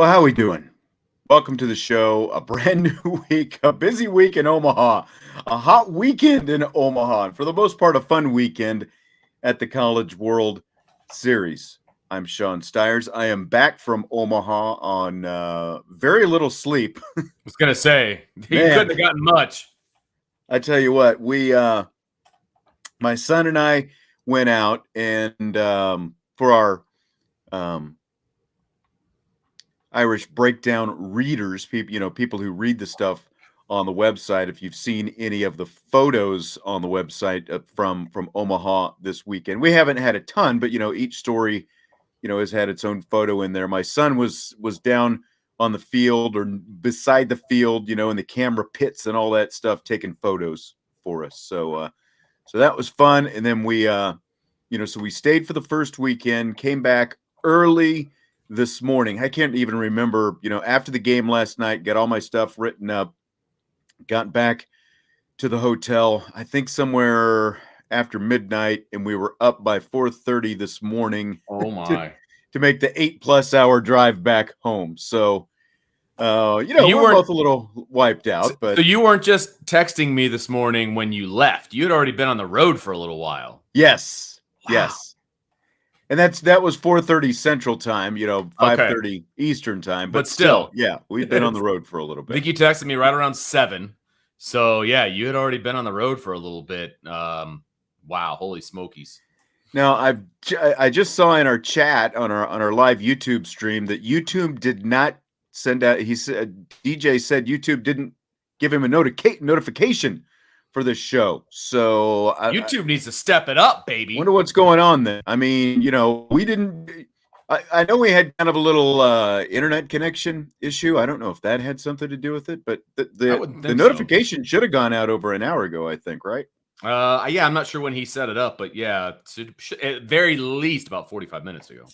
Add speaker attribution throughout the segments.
Speaker 1: Well, how we doing? Welcome to the show. A brand new week, a busy week in Omaha, a hot weekend in Omaha, and for the most part, a fun weekend at the College World Series. I'm Sean Stires. I am back from Omaha on very little sleep.
Speaker 2: I was gonna say you
Speaker 1: Man,
Speaker 2: couldn't have gotten much.
Speaker 1: I tell you what, my son and I went out and for our um, Irish breakdown readers, people who read the stuff on the website. If you've seen any of the photos on the website from Omaha this weekend, we haven't had a ton, but each story, has had its own photo in there. My son was down on the field or beside the field, in the camera pits and all that stuff, taking photos for us. So that was fun. And then so we stayed for the first weekend, came back early this morning. I can't even remember, after the game last night, got all my stuff written up, got back to the hotel, I think somewhere after midnight, and we were up by 4:30 this morning
Speaker 2: Oh my!
Speaker 1: to make the 8+ hour drive back home. So,
Speaker 2: You
Speaker 1: we're
Speaker 2: weren't
Speaker 1: both a little wiped out, but
Speaker 2: so you weren't just texting me this morning when you left. You had already been on the road for a little while.
Speaker 1: yes,
Speaker 2: Wow.
Speaker 1: yes. And that was 4:30 Central Time,
Speaker 2: Okay,
Speaker 1: 5:30 Eastern Time,
Speaker 2: but
Speaker 1: but still,
Speaker 2: still,
Speaker 1: yeah, we've been on the road for a little
Speaker 2: I
Speaker 1: bit.
Speaker 2: think you texted me right around 7. So yeah, you had already been on the road for a little bit. Wow, holy smokies!
Speaker 1: Now, I just saw in our chat on our live YouTube stream that YouTube did not send out. He said DJ said YouTube didn't give him a notification for this show. So I
Speaker 2: YouTube needs to step it up,
Speaker 1: wonder
Speaker 2: baby.
Speaker 1: what's going on there. I mean, we didn't. I know we had kind of a little internet connection issue. I don't know if that had something to do with it, but the
Speaker 2: I
Speaker 1: the,
Speaker 2: wouldn't
Speaker 1: the
Speaker 2: think so.
Speaker 1: notification should have gone out over an hour ago. I think, right?
Speaker 2: Yeah, I'm not sure when he set it up, but yeah, at very least about 45 minutes ago.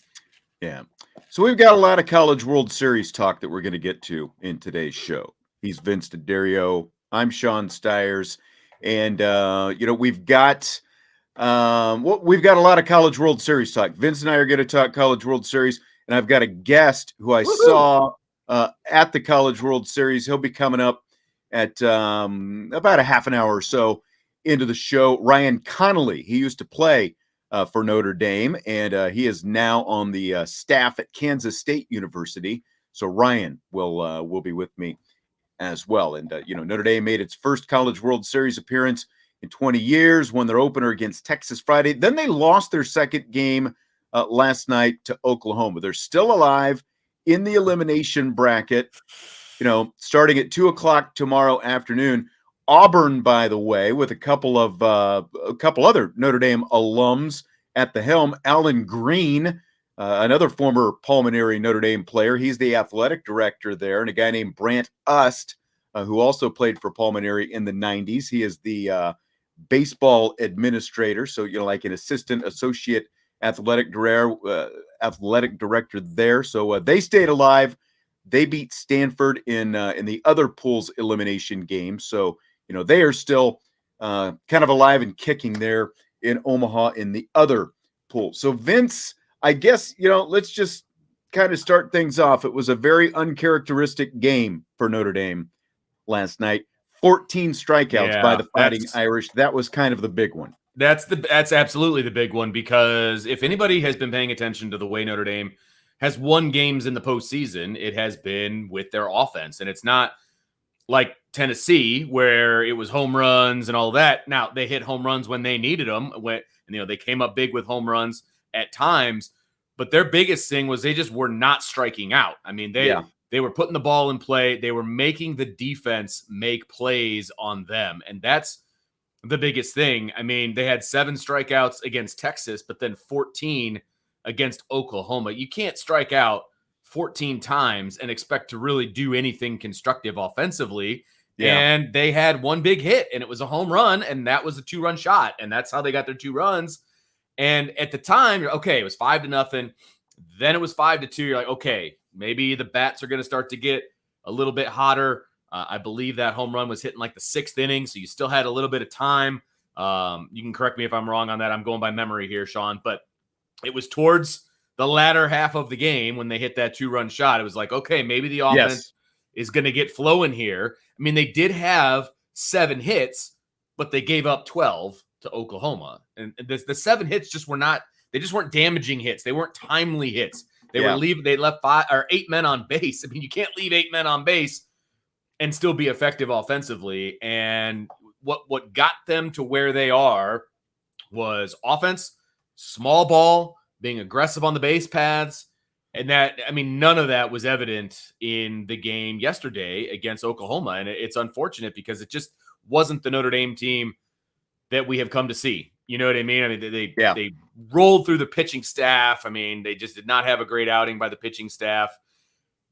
Speaker 1: Yeah. So we've got a lot of College World Series talk that we're going to get to in today's show. He's Vince DeDario. I'm Sean Stires. And, we've got a lot of College World Series talk. Vince and I are going to talk College World Series. And I've got a guest who I
Speaker 2: Woohoo!
Speaker 1: saw at the College World Series. He'll be coming up at about a half an hour or so into the show. Ryan Connolly. He used to play for Notre Dame, and he is now on the staff at Kansas State University. So Ryan will be with me as well. And Notre Dame made its first College World Series appearance in 20 years, won their opener against Texas Friday. Then they lost their second game last night to Oklahoma. They're still alive in the elimination bracket. Starting at 2:00 tomorrow afternoon. Auburn, by the way, with a couple other Notre Dame alums at the helm. Alan Green, another former Pulmonary Notre Dame player. He's the athletic director there, and a guy named Brant Ust, who also played for Pulmonary in the 90s. He is the baseball administrator, so like an associate athletic director there. So they stayed alive. They beat Stanford in the other pool's elimination game. So, they are still kind of alive and kicking there in Omaha in the other pool. So, Vince, I guess, let's just kind of start things off. It was a very uncharacteristic game for Notre Dame last night. 14 strikeouts by
Speaker 2: Yeah,
Speaker 1: the Fighting Irish. That was kind of the big one.
Speaker 2: that's absolutely the big one, because if anybody has been paying attention to the way Notre Dame has won games in the postseason, it has been with their offense. And it's not like Tennessee, where it was home runs and all that. Now, they hit home runs when they needed them. They came up big with home runs at times. But their biggest thing was they just were not striking out. I mean, they were putting the ball in play. They were making the defense make plays on them. And that's the biggest thing. I mean, they had 7 strikeouts against Texas, but then 14 against Oklahoma. You can't strike out 14 times and expect to really do anything constructive offensively.
Speaker 1: Yeah.
Speaker 2: And they had one big hit, and it was a home run, and that was a 2-run shot. And that's how they got their 2 runs. And at the time, okay, it was 5-0. Then it was 5-2. You're like, okay, maybe the bats are going to start to get a little bit hotter. I believe that home run was hitting like the 6th inning, so you still had a little bit of time. You can correct me if I'm wrong on that. I'm going by memory here, Sean, but it was towards the latter half of the game when they hit that 2-run shot, it was like, okay, maybe the offense is going to get flowing here. I mean, they did have 7 hits, but they gave up 12 to Oklahoma. And the 7 hits just weren't damaging hits. They weren't timely hits. They left 8 men on base. I mean, you can't leave 8 men on base and still be effective offensively. And what got them to where they are was offense, small ball, being aggressive on the base paths. And none of that was evident in the game yesterday against Oklahoma. And it's unfortunate because it just wasn't the Notre Dame team that we have come to see. You know what I mean? I mean, they rolled through the pitching staff. I mean, they just did not have a great outing by the pitching staff.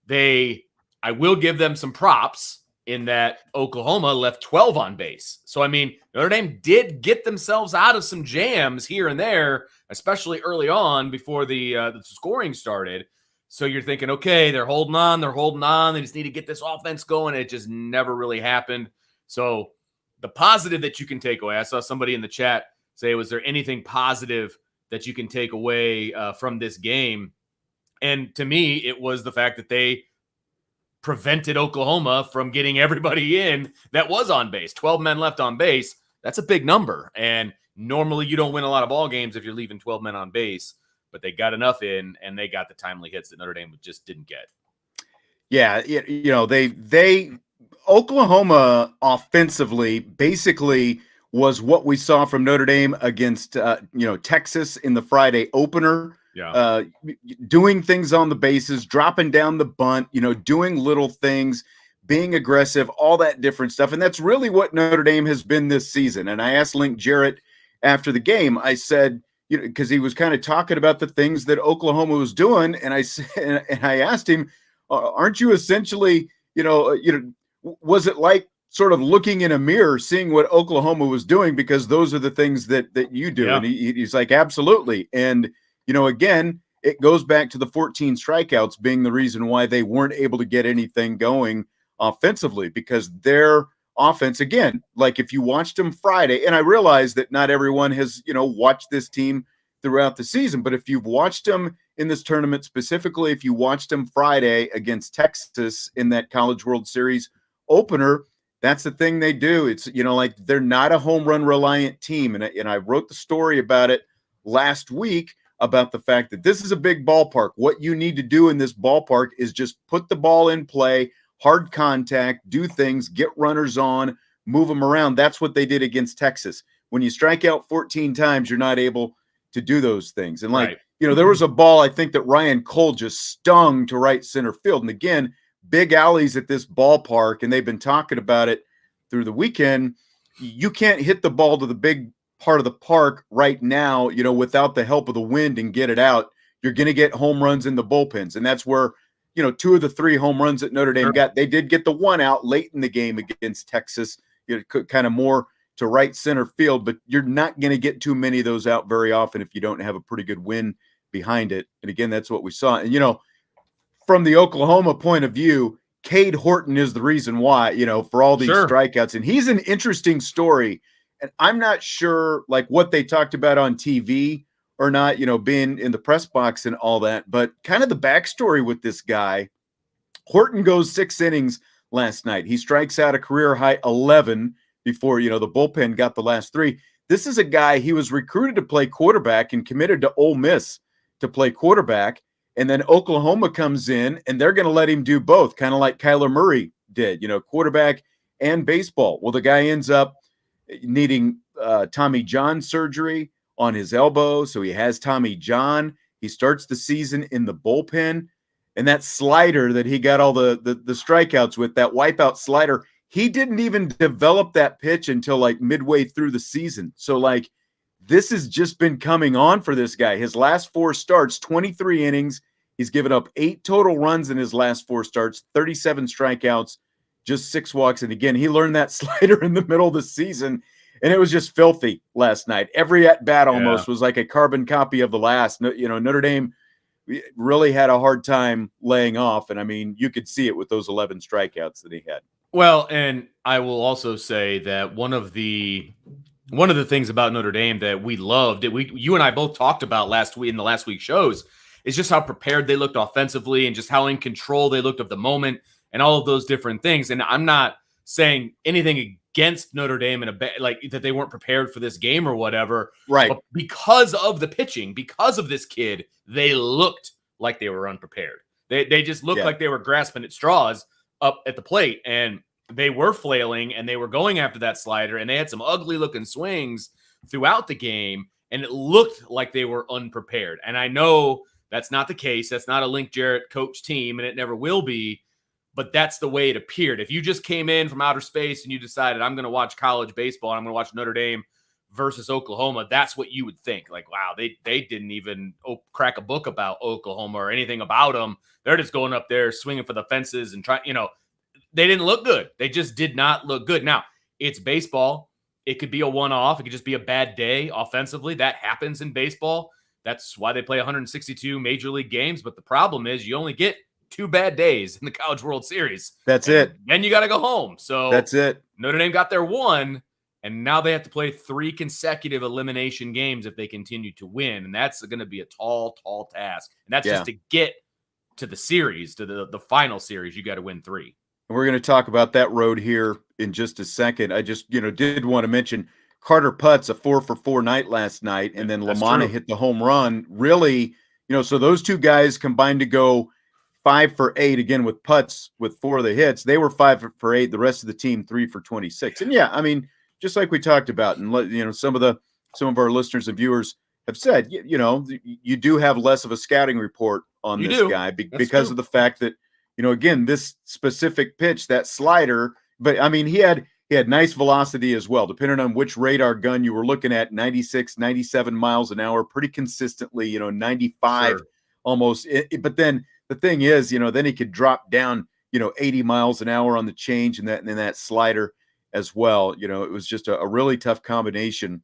Speaker 2: I will give them some props in that Oklahoma left 12 on base. So, I mean, Notre Dame did get themselves out of some jams here and there, especially early on before the scoring started. So you're thinking, okay, they're holding on. They just need to get this offense going. It just never really happened. So the positive that you can take away, I saw somebody in the chat say, was there anything positive that you can take away from this game? And to me, it was the fact that they prevented Oklahoma from getting everybody in that was on base. 12 men left on base. That's a big number. And normally you don't win a lot of ball games if you're leaving 12 men on base, but they got enough in and they got the timely hits that Notre Dame just didn't get.
Speaker 1: Yeah. You know, Oklahoma offensively basically was what we saw from Notre Dame against, Texas in the Friday opener.
Speaker 2: Yeah.
Speaker 1: Doing things on the bases, dropping down the bunt, doing little things, being aggressive, all that different stuff. And that's really what Notre Dame has been this season. And I asked Link Jarrett after the game, I said, because he was kind of talking about the things that Oklahoma was doing. And I asked him, aren't you essentially, was it like sort of looking in a mirror, seeing what Oklahoma was doing? Because those are the things that you do. Yeah. And he's like, absolutely. And, again, it goes back to the 14 strikeouts being the reason why they weren't able to get anything going offensively, because their offense, again, like if you watched them Friday, and I realize that not everyone has, watched this team throughout the season, but if you've watched them in this tournament, specifically, if you watched them Friday against Texas in that College World Series opener, that's the thing they do. It's, like they're not a home run reliant team. And I wrote the story about it last week about the fact that this is a big ballpark. What you need to do in this ballpark is just put the ball in play, hard contact, do things, get runners on, move them around. That's what they did against Texas. When you strike out 14 times, you're not able to do those things. And
Speaker 2: right.
Speaker 1: There was a ball, I think, that Ryan Cole just stung to right center field. And again, big alleys at this ballpark, and they've been talking about it through the weekend. You can't hit the ball to the big part of the park right now, without the help of the wind and get it out. You're going to get home runs in the bullpens. And that's where, 2 of the 3 home runs that Notre Dame got, they did get the one out late in the game against Texas, kind of more to right center field, but you're not going to get too many of those out very often if you don't have a pretty good wind behind it. And again, that's what we saw. And, from the Oklahoma point of view, Cade Horton is the reason why, for all these strikeouts. And he's an interesting story. And I'm not sure what they talked about on TV or not, being in the press box and all that, but kind of the backstory with this guy. Horton goes 6 innings last night. He strikes out a career high 11 before, the bullpen got the last 3. This is a guy, he was recruited to play quarterback and committed to Ole Miss to play quarterback. And then Oklahoma comes in and they're going to let him do both, kind of like Kyler Murray did, quarterback and baseball. Well, the guy ends up needing Tommy John surgery on his elbow. So he has Tommy John. He starts the season in the bullpen. And that slider that he got all the strikeouts with, that wipeout slider, he didn't even develop that pitch until midway through the season. So this has just been coming on for this guy. His last 4 starts, 23 innings. He's given up 8 total runs in his last 4 starts, 37 strikeouts, just 6 walks. And again, he learned that slider in the middle of the season, and it was just filthy last night. Every at-bat almost was like a carbon copy of the last. Notre Dame really had a hard time laying off. And, I mean, you could see it with those 11 strikeouts that he had.
Speaker 2: Well, and I will also say that one of the things about Notre Dame that we loved, you and I both talked about last week in the last week's shows, is just how prepared they looked offensively and just how in control they looked of the moment and all of those different things. And I'm not saying anything against Notre Dame in like that they weren't prepared for this game or whatever.
Speaker 1: Right.
Speaker 2: But because of the pitching, because of this kid, they looked like they were unprepared. They just looked like they were grasping at straws up at the plate, and they were flailing and they were going after that slider, and they had some ugly looking swings throughout the game, and it looked like they were unprepared. And I know that's not the case. That's not a Link Jarrett coach team, and it never will be. But that's the way it appeared. If you just came in from outer space and you decided, I'm going to watch college baseball and I'm going to watch Notre Dame versus Oklahoma, that's what you would think. Like, wow, they didn't even crack a book about Oklahoma or anything about them. They're just going up there swinging for the fences and trying, they didn't look good. They just did not look good. Now, it's baseball. It could be a one-off. It could just be a bad day offensively. That happens in baseball. That's why they play 162 major league games. But the problem is you only get 2 bad days in the College World Series.
Speaker 1: That's it.
Speaker 2: Then you got to go home. So
Speaker 1: that's it.
Speaker 2: Notre Dame got their 1, and now they have to play 3 consecutive elimination games if they continue to win. And that's going to be a tall, tall task. And that's just to get to the series, to the final series. You got to win 3.
Speaker 1: We're going to talk about that road here in just a second. I just, did want to mention Carter Putz, a 4-for-4 night last night, and then Lamanna hit the home run. Really, so those 2 guys combined to go 5 for 8 again with Putz with 4 of the hits. They were 5 for 8. The rest of the team 3 for 26. And I mean, just like we talked about, and some of our listeners and viewers have said, you do have less of a scouting report on this guy because of the fact that, again, this specific pitch, that slider, but I mean, he had nice velocity as well, depending on which radar gun you were looking at, 96, 97 miles an hour, pretty consistently, 95 almost. But then the thing is, then he could drop down, 80 miles an hour on the change and that slider as well. It was just a really tough combination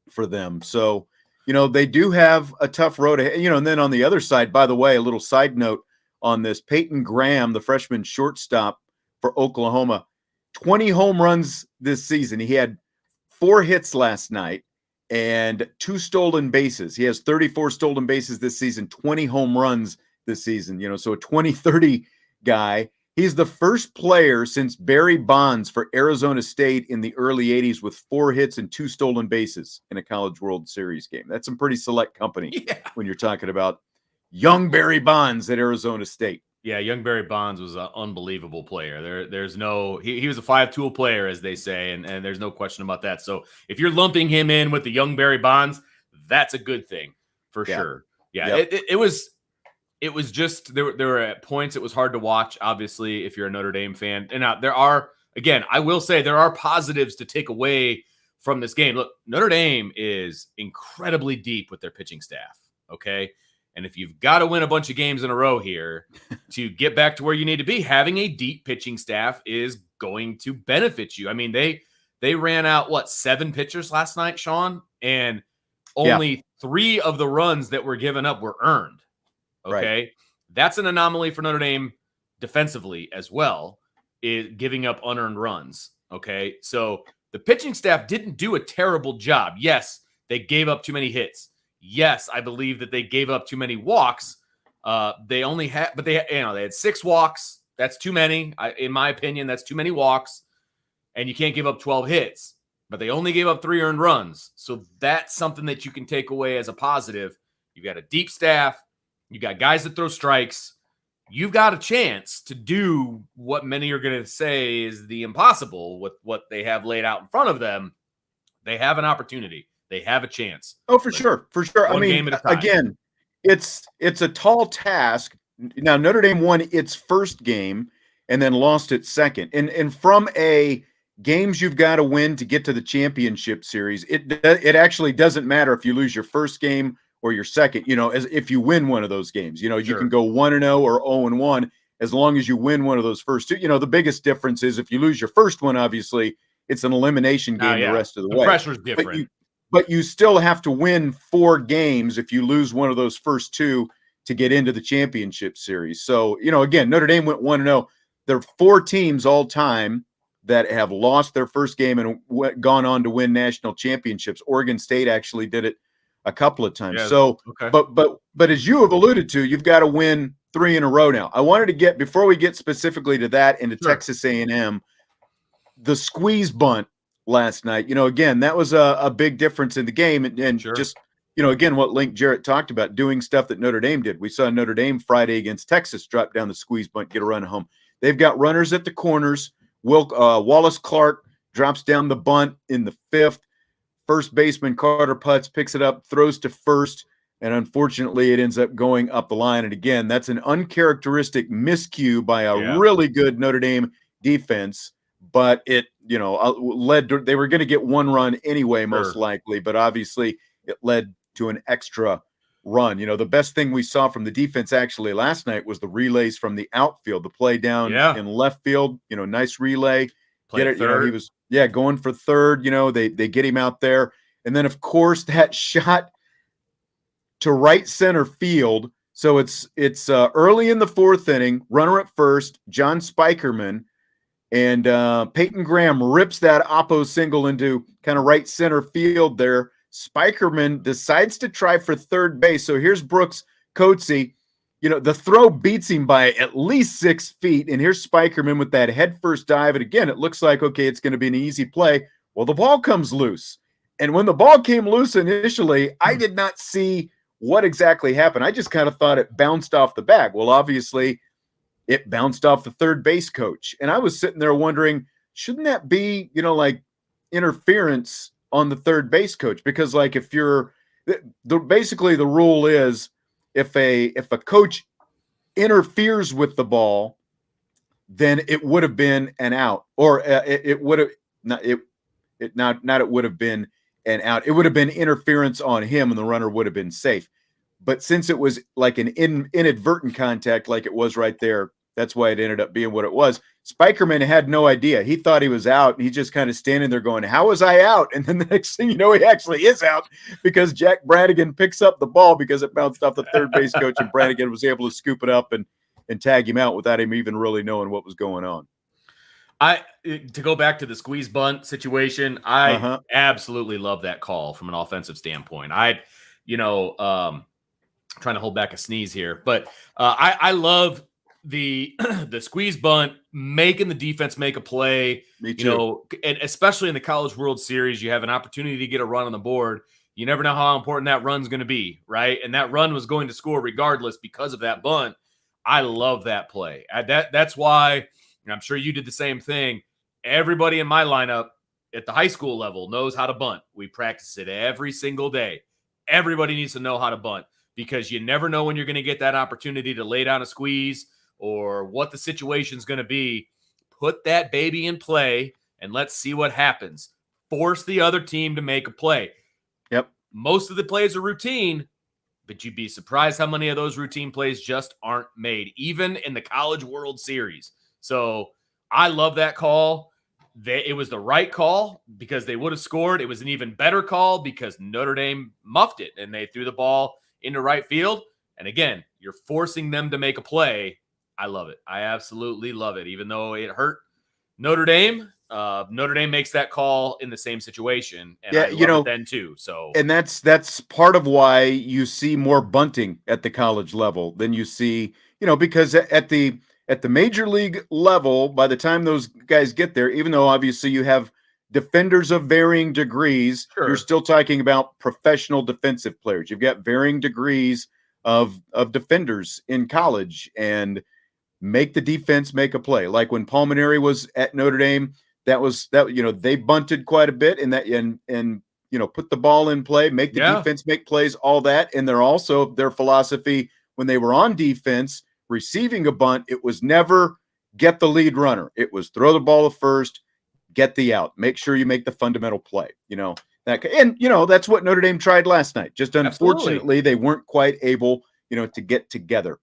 Speaker 1: for them. So, they do have a tough road ahead, and then on the other side, by the way, a little side note on this, Peyton Graham, the freshman shortstop for Oklahoma, 20 home runs this season. He had 4 hits last night and 2 stolen bases. He has 34 stolen bases this season, 20 home runs this season, so a 20-30 guy. He's the first player since Barry Bonds for Arizona State in the early 80s with 4 hits and 2 stolen bases in a College World Series game. That's some pretty select company when you're talking about young Barry Bonds at Arizona State.
Speaker 2: Yeah, young Barry Bonds was an unbelievable player. There's no he was a 5-tool player, as they say, and there's no question about that. So if you're lumping him in with the young Barry Bonds, that's a good thing for sure. Yeah, it was just there were at points it was hard to watch, obviously, if you're a Notre Dame fan. And there are, again, I will say there are positives to take away from this game. Look, Notre Dame is incredibly deep with their pitching staff, okay? And if you've got to win a bunch of games in a row here to get back to where you need to be, having a deep pitching staff is going to benefit you. I mean, they ran out, 7 pitchers last night, Sean? And only 3 of the runs that were given up were earned. Okay. Right. That's an anomaly for Notre Dame defensively as well, is giving up unearned runs. Okay. So the pitching staff didn't do a terrible job. Yes, they gave up too many hits. Yes, I believe that they gave up too many walks. They had 6 walks. That's too many. In my opinion, that's too many walks. And you can't give up 12 hits. But they only gave up 3 earned runs. So that's something that you can take away as a positive. You've got a deep staff. You got guys that throw strikes. You've got a chance to do what many are going to say is the impossible with what they have laid out in front of them. They have an opportunity. They have a chance.
Speaker 1: Oh, for sure. For sure. I mean, again, it's a tall task. Now, Notre Dame won its first game and then lost its second. And from a games you've got to win to get to the championship series, it actually doesn't matter if you lose your first game or your second, as if you win one of those games, you can go 1-0 or 0-1 as long as you win one of those first 2. The biggest difference is if you lose your first one, obviously it's an elimination game the rest of the way.
Speaker 2: The pressure's different.
Speaker 1: But you still have to win 4 games if you lose one of those first 2 to get into the championship series. So, again, Notre Dame went 1-0. There are 4 teams all time that have lost their first game and gone on to win national championships. Oregon State actually did it a couple of times.
Speaker 2: Yeah.
Speaker 1: So,
Speaker 2: Okay.
Speaker 1: but as you have alluded to, you've got to win 3 in a row now. I wanted to get, before we get specifically to that, into
Speaker 2: Sure.
Speaker 1: Texas A&M, the squeeze bunt last night. Again, that was a big difference in the game, and
Speaker 2: Sure.
Speaker 1: just again, what Link Jarrett talked about, doing stuff that Notre Dame did. We saw Notre Dame Friday against Texas drop down the squeeze bunt, get a run home. They've got runners at the corners. Wallace Clark drops down the bunt in the 5th. First baseman Carter Putz picks it up, throws to first, and unfortunately it ends up going up the line. And again, that's an uncharacteristic miscue by a really good Notre Dame defense, but it led to, they were going to get 1 run anyway, most likely, but obviously it led to an extra run. The best thing we saw from the defense actually last night was the relays from the outfield, the play down in left field, nice relay. Get it, he was going for third, they get him out there. And then of course that shot to right center field. So it's early in the 4th inning, runner at first, John Spikerman, and Peyton Graham rips that oppo single into kind of right center field there. Spikerman decides to try for third base. So here's Brooks Coetzee. The throw beats him by at least 6 feet. And here's Spikerman with that head first dive. And again, it looks like, okay, it's going to be an easy play. Well, the ball comes loose. And when the ball came loose initially, I did not see what exactly happened. I just kind of thought it bounced off the bag. Well, obviously, it bounced off the third base coach. And I was sitting there wondering, shouldn't that be, like interference on the third base coach? Because like if you're basically the rule is if a coach interferes with the ball, then it would have been an out, or it would have not it would have been an out. It would have been interference on him and the runner would have been safe. But since it was like an inadvertent contact, like it was right there, that's why it ended up being what it was. Spikerman had no idea. He thought he was out. And he's just kind of standing there going, how was I out? And then the next thing you know, he actually is out because Jack Brannigan picks up the ball because it bounced off the third base coach, and Brannigan was able to scoop it up and tag him out without him even really knowing what was going on.
Speaker 2: To go back to the squeeze bunt situation, I absolutely love that call from an offensive standpoint. Trying to hold back a sneeze here, but I love the squeeze bunt, making the defense make a play.
Speaker 1: Me too.
Speaker 2: And especially in the College World Series, you have an opportunity to get a run on the board. You never know how important that run's going to be, right? And that run was going to score regardless because of that bunt. I love that play. That's why, and I'm sure you did the same thing. Everybody in my lineup at the high school level knows how to bunt. We practice it every single day. Everybody needs to know how to bunt, because you never know when you're going to get that opportunity to lay down a squeeze or what the situation's going to be. Put that baby in play and let's see what happens. Force the other team to make a play.
Speaker 1: Yep.
Speaker 2: Most of the plays are routine, but you'd be surprised how many of those routine plays just aren't made, even in the College World Series. So I love that call. It was the right call because they would have scored. It was an even better call because Notre Dame muffed it and they threw the ball into right field. And again, you're forcing them to make a play. I love it. I absolutely love it. Even though it hurt Notre Dame, Notre Dame makes that call in the same situation. And I love it then too. So,
Speaker 1: and that's part of why you see more bunting at the college level than you see, because at the major league level, by the time those guys get there, even though obviously you have defenders of varying degrees, you're still talking about professional defensive players. You've got varying degrees of defenders in college, and make the defense make a play. Like when Palmineri was at Notre Dame, they bunted quite a bit and put the ball in play, make the defense make plays, all that. And they're also, their philosophy when they were on defense, receiving a bunt, it was never get the lead runner. It was throw the ball to first, get the out, make sure you make the fundamental play, that's what Notre Dame tried last night. Just unfortunately, they weren't quite able, to get together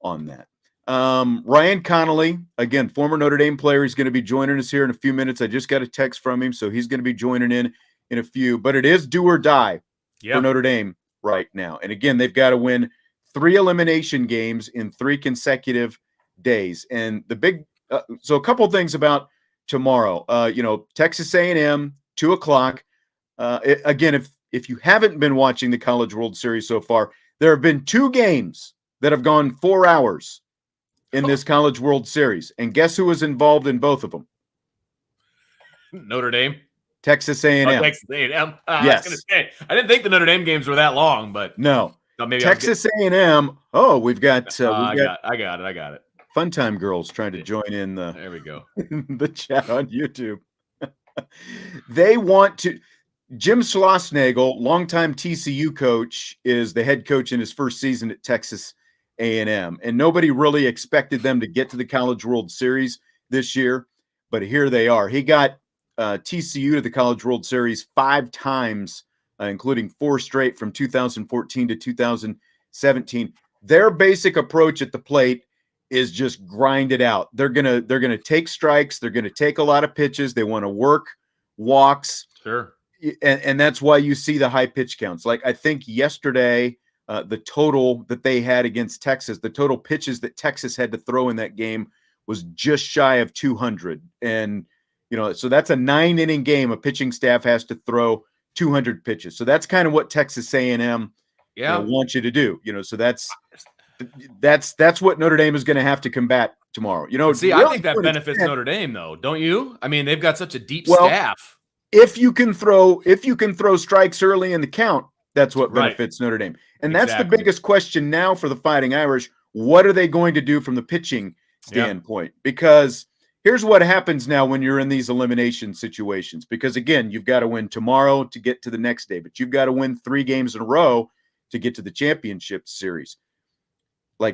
Speaker 1: on that. Ryan Connolly, again, former Notre Dame player, he's going to be joining us here in a few minutes. I just got a text from him, so he's going to be joining in a few, but it is do or die for Notre Dame right now. And again, they've got to win 3 elimination games in 3 consecutive days. And the big, so a couple things about tomorrow, Texas A&M, 2:00. Again, if you haven't been watching the College World Series so far, there have been 2 games that have gone 4 hours in this College World Series. And guess who was involved in both of them?
Speaker 2: Notre Dame.
Speaker 1: Texas A&M.
Speaker 2: Oh, Texas A&M.
Speaker 1: Yes.
Speaker 2: I was going to say, I didn't think the Notre Dame games were that long, but
Speaker 1: no.
Speaker 2: Maybe
Speaker 1: Texas A&M. Oh, we've got.
Speaker 2: I got it.
Speaker 1: Fun time girls trying to join in the.
Speaker 2: There we go.
Speaker 1: The chat on YouTube. They want to. Jim Schlossnagle, longtime TCU coach, is the head coach in his first season at Texas A&M, and nobody really expected them to get to the College World Series this year, but here they are. He got TCU to the College World Series 5 times, including 4 straight from 2014 to 2017. Their basic approach at the plate is just grind it out. They're gonna take strikes. They're gonna take a lot of pitches. They want to work walks.
Speaker 2: Sure.
Speaker 1: And that's why you see the high pitch counts. Like I think yesterday, the total that they had against Texas, the total pitches that Texas had to throw in that game was just shy of 200. And, so that's a 9-inning game. A pitching staff has to throw 200 pitches. So that's kind of what Texas A&M wants you to do. So that's what Notre Dame is going to have to combat tomorrow.
Speaker 2: See, really I think that benefits Notre Dame, though, don't you? I mean, they've got such a deep staff.
Speaker 1: If you can throw strikes early in the count, that's what benefits Notre Dame. And that's the biggest question now for the Fighting Irish. What are they going to do from the pitching standpoint? Because here's what happens now when you're in these elimination situations. Because again, you've got to win tomorrow to get to the next day, but you've got to win 3 games in a row to get to the championship series.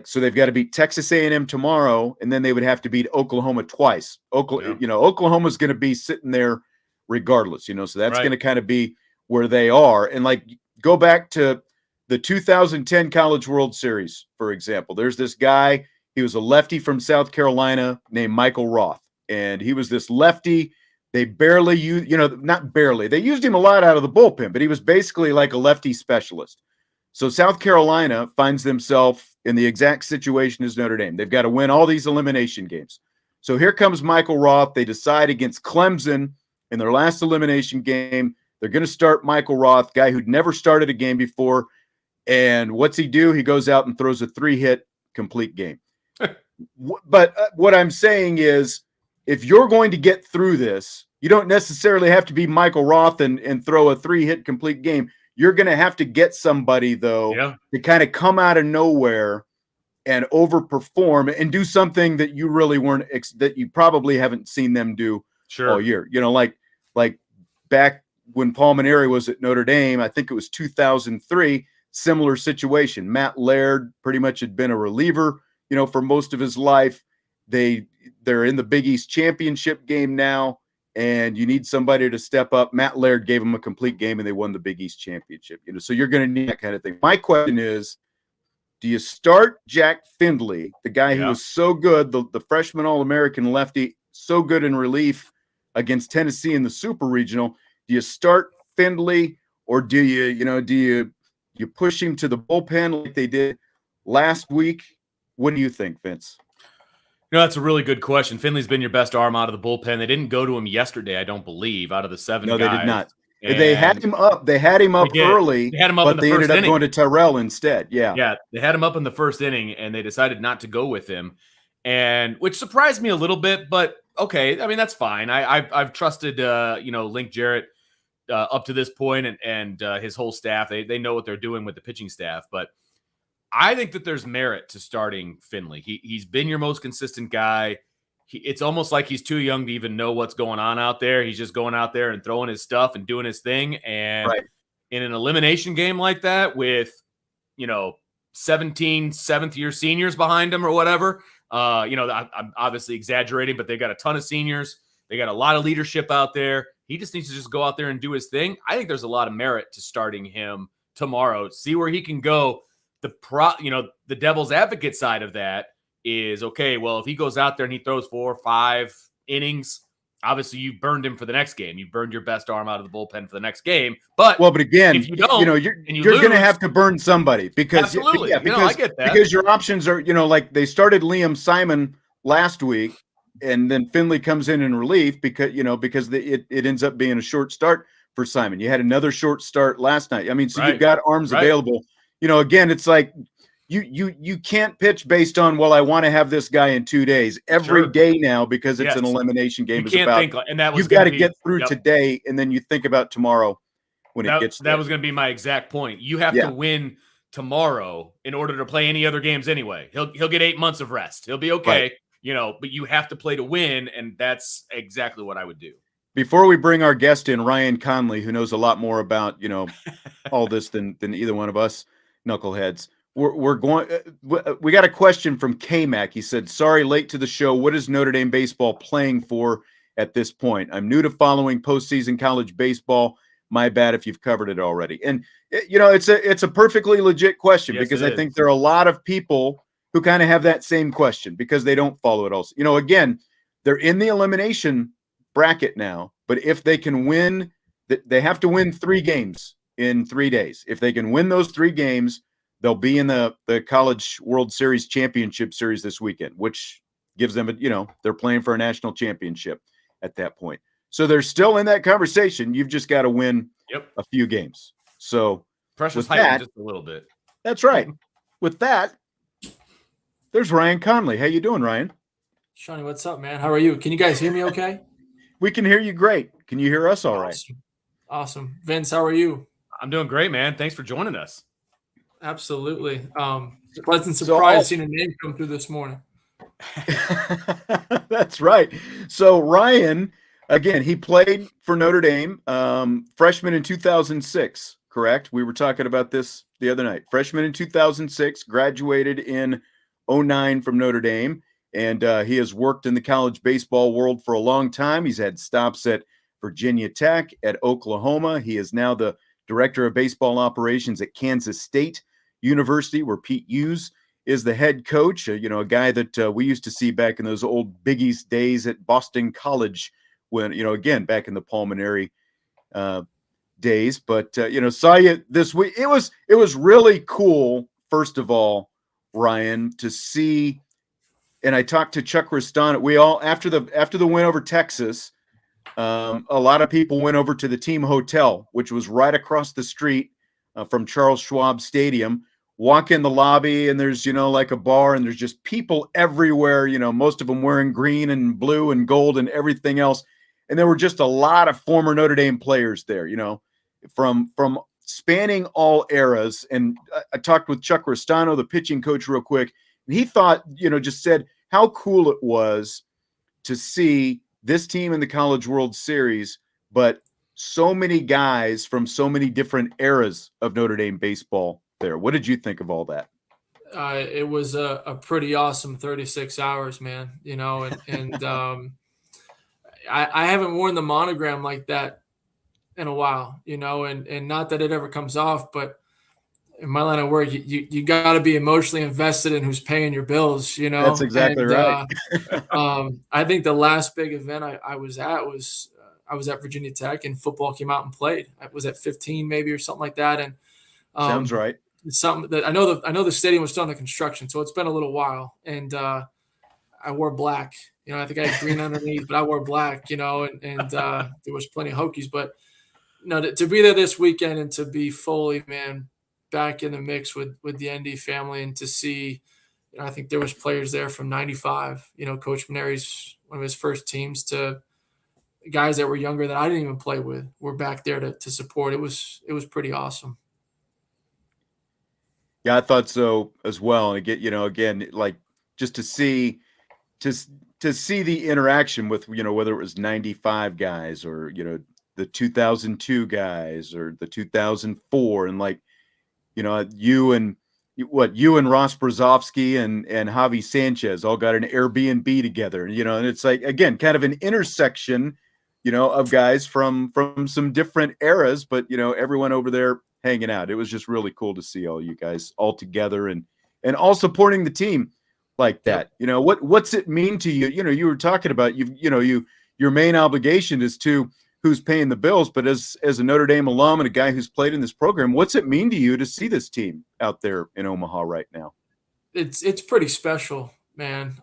Speaker 1: So they've got to beat Texas A&M tomorrow, and then they would have to beat Oklahoma twice. Oklahoma's going to be sitting there regardless, so that's going to kind of be where they are. And go back to the 2010 College World Series, for example. There's this guy, he was a lefty from South Carolina named Michael Roth, and he was this lefty. They barely used, not barely, they used him a lot out of the bullpen, but he was basically like a lefty specialist. So South Carolina finds themselves in the exact situation as Notre Dame. They've got to win all these elimination games. So here comes Michael Roth. They decide against Clemson in their last elimination game, they're going to start Michael Roth, guy who'd never started a game before. And what's he do? He goes out and throws a 3-hit complete game. But what I'm saying is, if you're going to get through this, you don't necessarily have to be Michael Roth and throw a 3-hit complete game. You're going to have to get somebody, though, to kind of come out of nowhere and overperform and do something that you really weren't, that you probably haven't seen them do all year. Like back when Paul Maneri was at Notre Dame, I think it was 2003, similar situation. Matt Laird pretty much had been a reliever, for most of his life. They're in the Big East championship game now, and you need somebody to step up. Matt Laird gave them a complete game, and they won the Big East championship. So you're going to need that kind of thing. My question is, do you start Jack Findlay, the guy who was so good, the freshman All-American lefty, so good in relief against Tennessee in the Super Regional? Do you start Findlay, or do you push him to the bullpen like they did last week? What do you think, Vince?
Speaker 2: That's a really good question. Findlay's been your best arm out of the bullpen. They didn't go to him yesterday, I don't believe, out of the 7 guys.
Speaker 1: No, they did not. They had him up. They had him up early,
Speaker 2: they had him up
Speaker 1: but they ended up going to Terrell instead.
Speaker 2: Yeah, they had him up in the first inning, and they decided not to go with him, and which surprised me a little bit. But okay, I mean that's fine. I've trusted Link Jarrett up to this point, and his whole staff. They know what they're doing with the pitching staff, but I think that there's merit to starting Findlay. He's been your most consistent guy. It's almost like he's too young to even know what's going on out there. He's just going out there and throwing his stuff and doing his thing. And in an elimination game like that with, 17 seventh-year seniors behind him or whatever, I'm obviously exaggerating, but they got a ton of seniors. They got a lot of leadership out there. He just needs to just go out there and do his thing. I think there's a lot of merit to starting him tomorrow. See where he can go. The devil's advocate side of that is, okay, well, if he goes out there and he throws 4 or 5 innings, obviously you burned him for the next game. You burned your best arm out of the bullpen for the next game. But
Speaker 1: again,
Speaker 2: if you don't,
Speaker 1: you're going to have to burn somebody because
Speaker 2: absolutely,
Speaker 1: because,
Speaker 2: I get that.
Speaker 1: Because your options are, like they started Liam Simon last week, and then Findlay comes in relief because it ends up being a short start for Simon. You had another short start last night. I mean, so you've
Speaker 2: Right.
Speaker 1: got arms available. Again, it's like you can't pitch based on, well, I want to have this guy in 2 days every day now because it's an elimination game.
Speaker 2: You can't think, and that was
Speaker 1: you've got to get through today, and then you think about tomorrow when it gets there.
Speaker 2: That was going to be my exact point. You have to win tomorrow in order to play any other games anyway. He'll get 8 months of rest. He'll be okay, but you have to play to win, and that's exactly what I would do.
Speaker 1: Before we bring our guest in, Ryan Connolly, who knows a lot more about, all this than either one of us knuckleheads, we're going. We got a question from K-Mac. He said, "Sorry, late to the show. What is Notre Dame baseball playing for at this point? I'm new to following postseason college baseball. My bad if you've covered it already." And it's a perfectly legit question, because I think there are a lot of people who kind of have that same question because they don't follow it also. Again, they're in the elimination bracket now, but if they can win, they have to win 3 games in 3 days. If they can win those 3 games, they'll be in the College World Series Championship Series this weekend, which gives them they're playing for a national championship at that point. So they're still in that conversation. You've just got to win a few games. So
Speaker 2: pressure's heightened just a little bit.
Speaker 1: That's right. With that, there's Ryan Connolly. How you doing, Ryan?
Speaker 3: Shawnee, what's up, man? How are you? Can you guys hear me okay?
Speaker 1: We can hear you great. Can you hear us all right?
Speaker 3: Awesome. Vince, how are you?
Speaker 2: I'm doing great, man. Thanks for joining us.
Speaker 3: Absolutely. Pleasant surprise seeing a name come through this morning.
Speaker 1: That's right. So Ryan, again, he played for Notre Dame, freshman in 2006, correct? We were talking about this the other night. Freshman in 2006, graduated in 2009 from Notre Dame, and he has worked in the college baseball world for a long time. He's had stops at Virginia Tech, at Oklahoma. He is now the director of baseball operations at Kansas State University, where Pete Hughes is the head coach, a guy that we used to see back in those old Big East days at Boston College when, again, back in the Pulmonary days. But, saw you this week. It was really cool, first of all, Ryan, to see, and I talked to Chuck Ristano. We all, after the win over Texas, a lot of people went over to the team hotel, which was right across the street from Charles Schwab Stadium. Walk in the lobby, and there's, like a bar, and there's just people everywhere, most of them wearing green and blue and gold and everything else. And there were just a lot of former Notre Dame players there, from spanning all eras. And I talked with Chuck Ristano, the pitching coach, real quick. And he thought, just said how cool it was to see this team in the College World Series, but so many guys from so many different eras of Notre Dame baseball there. What did you think of all that?
Speaker 3: It was a pretty awesome 36 hours, man. And I haven't worn the monogram like that in a while, and not that it ever comes off, but in my line of work, you got to be emotionally invested in who's paying your bills,
Speaker 1: That's exactly right.
Speaker 3: I think the last big event I was at was I was at Virginia Tech, and football came out and played. I was at 15 maybe or something like that, and
Speaker 1: sounds right.
Speaker 3: Something that I know the stadium was still under construction, so it's been a little while, and I wore black. I think I had green underneath, but I wore black. And there was plenty of Hokies, but to be there this weekend and to be fully, man, back in the mix with the ND family, and to see, I think there was players there from '95. Coach Maneri's one of his first teams, to guys that were younger that I didn't even play with were back there to support. It was pretty awesome.
Speaker 1: Yeah, I thought so as well. And again, like just to see the interaction with, whether it was 95 guys or, the 2002 guys or the 2004, and like, you and Ross Brzozowski and Javi Sanchez all got an Airbnb together, and it's like, again, kind of an intersection, of guys from some different eras, but, everyone over there hanging out. It was just really cool to see all you guys all together and all supporting the team like that. What's it mean to you? You were talking about your main obligation is to who's paying the bills, but as a Notre Dame alum and a guy who's played in this program, what's it mean to you to see this team out there in Omaha right now?
Speaker 3: It's pretty special, man.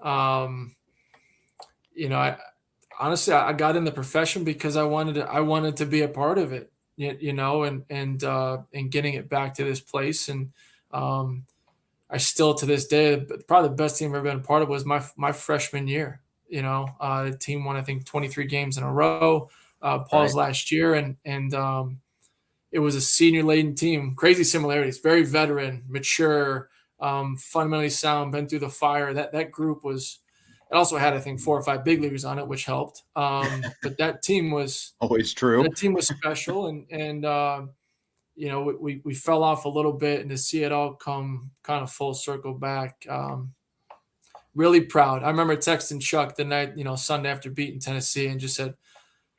Speaker 3: Honestly, I got in the profession because I wanted to be a part of it. and getting it back to this place. And I still, to this day, probably the best team I've ever been a part of was my freshman year. The team won, I think, 23 games in a row. Paul's last year, and it was a senior-laden team. Crazy similarities. Very veteran, mature, fundamentally sound, been through the fire. That group was. It also had, I think, 4 or 5 big leaguers on it, which helped. But that team was
Speaker 1: always true.
Speaker 3: That team was special, and we fell off a little bit, and to see it all come kind of full circle back. Really proud. I remember texting Chuck the night, Sunday after beating Tennessee, and just said,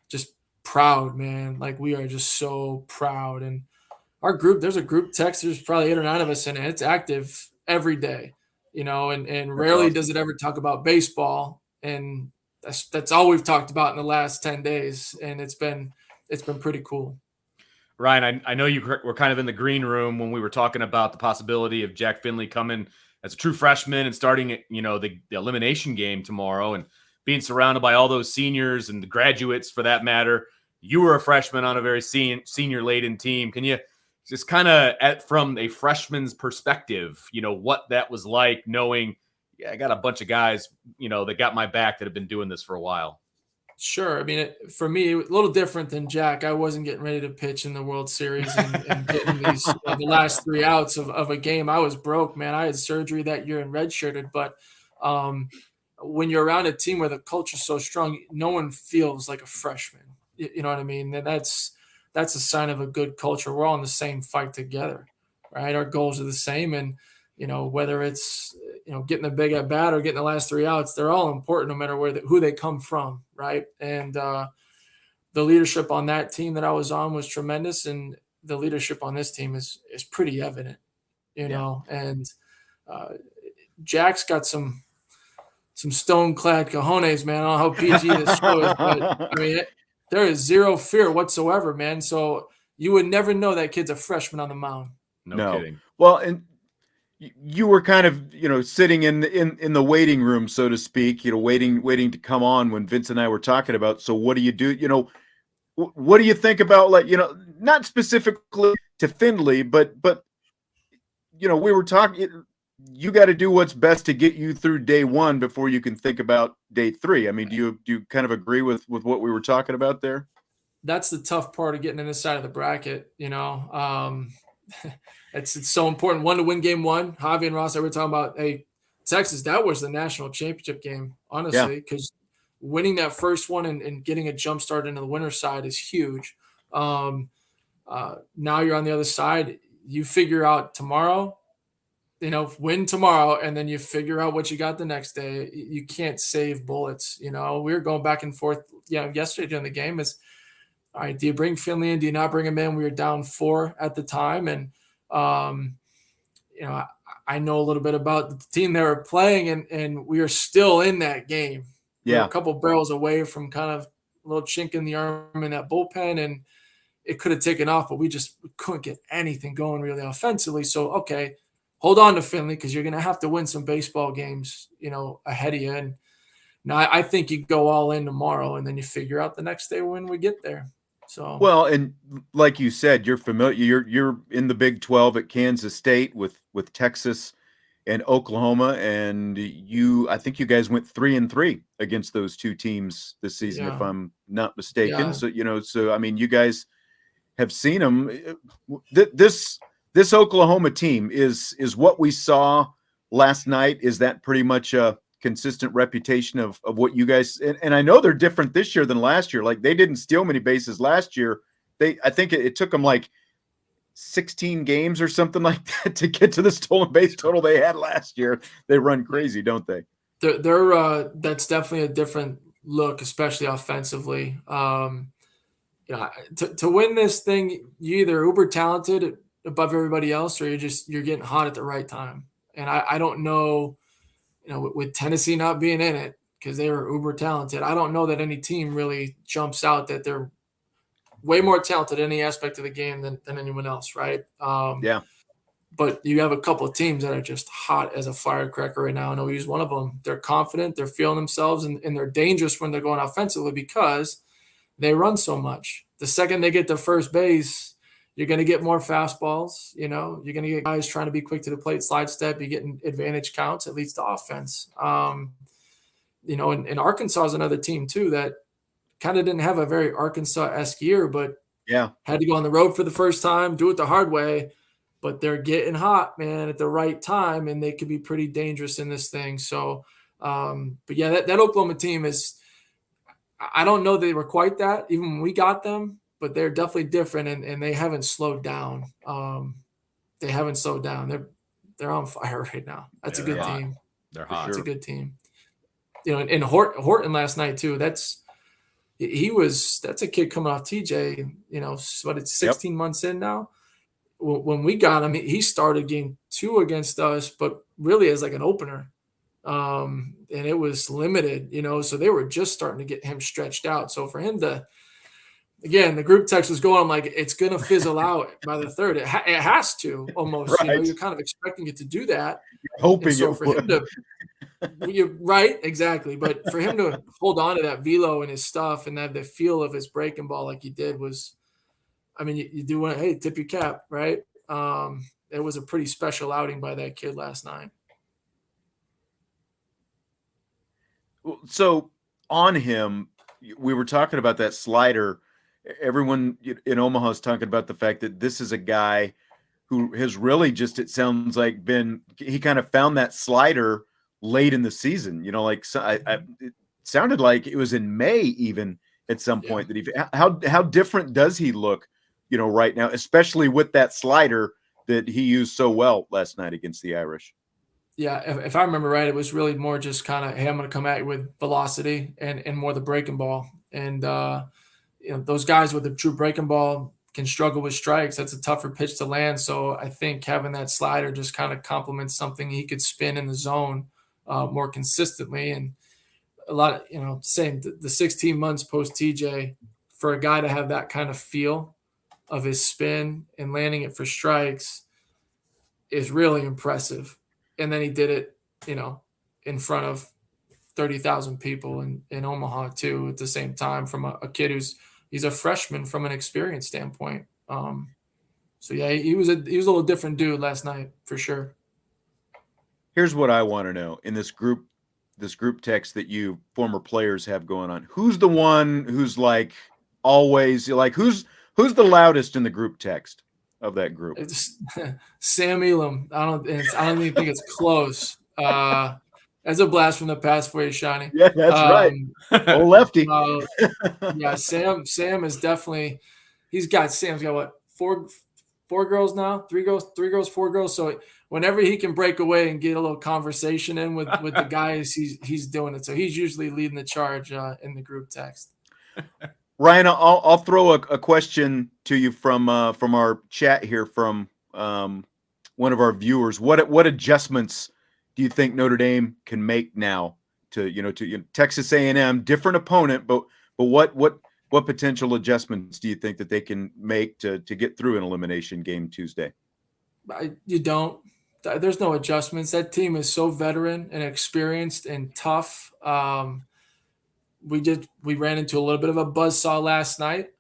Speaker 3: just proud, man. Like, we are just so proud. And our group, there's a group text, there's probably 8 or 9 of us in it. It's active every day, and rarely does it ever talk about baseball. And that's all we've talked about in the last 10 days. And it's been pretty cool.
Speaker 2: Ryan, I know you were kind of in the green room when we were talking about the possibility of Jack Finley coming as a true freshman and starting, the elimination game tomorrow and being surrounded by all those seniors and the graduates for that matter. You were a freshman on a very senior-laden team. Can you just kind of, from a freshman's perspective, what that was like knowing, I got a bunch of guys, that got my back that have been doing this for a while?
Speaker 3: Sure. I mean, for me, a little different than Jack. I wasn't getting ready to pitch in the World Series and getting these the last 3 outs of a game. I was broke, man. I had surgery that year and redshirted. But when you're around a team where the culture's so strong, no one feels like a freshman. You know what I mean? And that's a sign of a good culture. We're all in the same fight together, right? Our goals are the same, and whether it's getting the big at bat or getting the last 3 outs, they're all important no matter who they come from, right? And the leadership on that team that I was on was tremendous, and the leadership on this team is pretty evident, And Jack's got some stone-clad cojones, man. I don't know how PG this show is, but I mean, there is zero fear whatsoever, man. So you would never know that kid's a freshman on the mound.
Speaker 2: No kidding.
Speaker 1: Well, and you were kind of, sitting in the waiting room, so to speak, waiting to come on when Vince and I were talking about. So what do you do? What do you think about, like, not specifically to Findlay, but we were talking, you got to do what's best to get you through day 1 before you can think about day 3. I mean, do you kind of agree with what we were talking about there?
Speaker 3: That's the tough part of getting in this side of the bracket, It's so important. 1 to win game 1. Javi and Ross, I were talking about, hey, Texas, that was the national championship game, honestly, because winning that first one and getting a jump start into the winner's side is huge. Now you're on the other side. You figure out tomorrow, win tomorrow, and then you figure out what you got the next day. You can't save bullets. We were going back and forth. Yesterday during the game is, all right, do you bring Finley in? Do you not bring him in? We were down 4 at the time, and I know a little bit about the team they were playing, and we are still in that game.
Speaker 1: Yeah,
Speaker 3: we're a couple barrels away from kind of a little chink in the arm in that bullpen, and it could have taken off, but we couldn't get anything going really offensively. So, okay, hold on to Finley because you're going to have to win some baseball games, ahead of you. And now I think you go all in tomorrow, and then you figure out the next day when we get there. So,
Speaker 1: well, and like you said, you're familiar. You're in the Big 12 at Kansas State with Texas and Oklahoma, and I think you guys went 3-3 against those 2 teams this season, if I'm not mistaken.
Speaker 3: Yeah.
Speaker 1: So I mean, you guys have seen them. This Oklahoma team is what we saw last night. Is that pretty much a consistent reputation of what you guys, and I know they're different this year than last year. Like, they didn't steal many bases last year. I think it took them like 16 games or something like that to get to the stolen base total they had last year. They run crazy, don't they?
Speaker 3: They're that's definitely a different look, especially offensively. To win this thing, you either uber talented above everybody else, or you're getting hot at the right time. And I don't know, with Tennessee not being in it because they were uber talented, I don't know that any team really jumps out that they're way more talented in any aspect of the game than anyone else, right?
Speaker 1: Yeah.
Speaker 3: But you have a couple of teams that are just hot as a firecracker right now, and OU's one of them. They're confident, they're feeling themselves, and they're dangerous when they're going offensively because they run so much. The second they get to first base, you're going to get more fastballs. You're going to get guys trying to be quick to the plate, slide step. You're getting advantage counts. It leads to offense. And Arkansas is another team too that kind of didn't have a very Arkansas-esque year, but had to go on the road for the first time, do it the hard way. But they're getting hot, man, at the right time, and they could be pretty dangerous in this thing. So, but yeah, that Oklahoma team is – I don't know they were quite that, even when we got them, but they're definitely different, and they haven't slowed down. They haven't slowed down. They're on fire right now. That's a good team.
Speaker 2: They're hot.
Speaker 3: It's a good team. And Horton last night too. That's a kid coming off TJ. It's 16 months in now. When we got him, he started game 2 against us, but really as like an opener. And it was limited, so they were just starting to get him stretched out. So for him to, again, the group text was going, I'm like, it's going to fizzle out by the third. It has to almost,
Speaker 1: right.
Speaker 3: You're kind of expecting it to do that.
Speaker 1: You're hoping
Speaker 3: so for him to, you're right, exactly. But for him to hold on to that velo and his stuff and have the feel of his breaking ball like he did was, I mean, you do want to, hey, tip your cap, right? It was a pretty special outing by that kid last night.
Speaker 1: So on him, we were talking about that slider. Everyone in Omaha is talking about the fact that this is a guy who has really just, it sounds like, he kind of found that slider late in the season. It sounded like it was in May even at some point that how different does he look, right now, especially with that slider that he used so well last night against the Irish?
Speaker 3: Yeah, if I remember right, it was really more just kind of, hey, I'm going to come at you with velocity and more the breaking ball. And, those guys with the true breaking ball can struggle with strikes. That's a tougher pitch to land. So I think having that slider just kind of complements something he could spin in the zone more consistently. And a lot of, saying the 16 months post TJ, for a guy to have that kind of feel of his spin and landing it for strikes is really impressive. And then he did it, in front of 30,000 people in Omaha too at the same time from a kid he's a freshman from an experience standpoint. So yeah, he was a little different dude last night for sure.
Speaker 1: Here's what I want to know in this group text that you former players have going on. Who's the one who's like always like who's the loudest in the group text of that group?
Speaker 3: It's Sam Elam. I don't even think it's close. That's a blast from the past for you, Shawnee.
Speaker 1: Yeah, that's right. Oh, lefty.
Speaker 3: Yeah, Sam is definitely. Sam's got what, four girls now, three girls, 4 girls. So whenever he can break away and get a little conversation in with the guys, he's doing it. So he's usually leading the charge in the group text.
Speaker 1: Ryan, I'll throw a question to you from our chat here from one of our viewers. What adjustments do you think Notre Dame can make now to Texas A&M, different opponent, but what potential adjustments do you think that they can make to get through an elimination game Tuesday?
Speaker 3: You don't. There's no adjustments. That team is so veteran and experienced and tough. We ran into a little bit of a buzzsaw last night.